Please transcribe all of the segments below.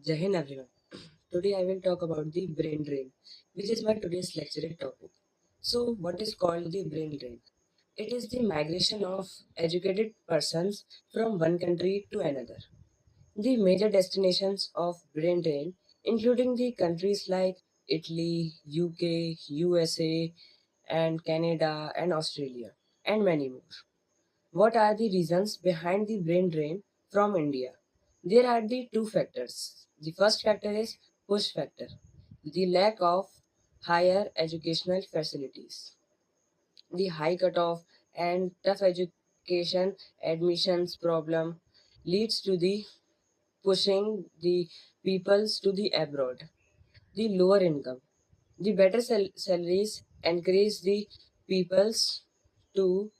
Jai Hind everyone. Today I will talk about the brain drain, which is my today's lecture topic. So, what is called the brain drain? It is the migration of educated persons from one country to another. The major destinations of brain drain, including the countries like Italy, UK, USA, and Canada, and Australia, and many more. What are the reasons behind the brain drain from India? There are the two factors. The first factor is push factor, the lack of higher educational facilities. The high cutoff and tough education admissions problem leads to the pushing the peoples to the abroad. The lower income, the better salaries encourage the peoples to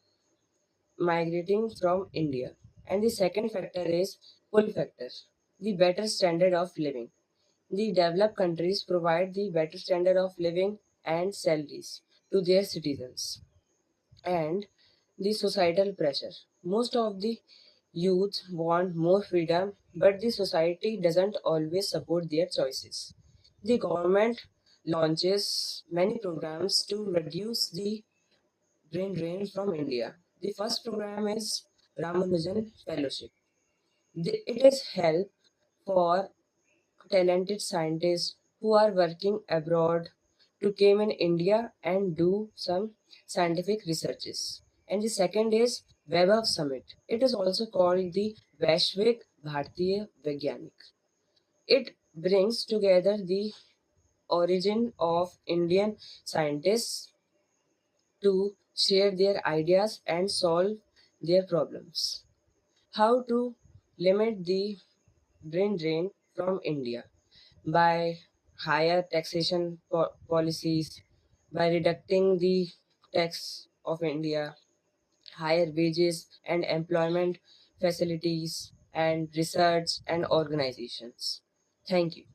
migrating from India. And the second factor is pull factor, the better standard of living. The developed countries provide the better standard of living and salaries to their citizens. And the societal pressure. Most of the youth want more freedom, but the society doesn't always support their choices. The government launches many programs to reduce the brain drain from India. The first program is Ramanujan Fellowship. It is help for talented scientists who are working abroad to come in India and do some scientific researches. And the second is Vaibhav Summit. It is also called the Vaishvik Bharatiya Vaigyanik. It brings together the origin of Indian scientists to share their ideas and solve their problems. How to limit the brain drain from India? By higher taxation policies, by reducing the tax of India, higher wages and employment facilities, and research and organizations. Thank you.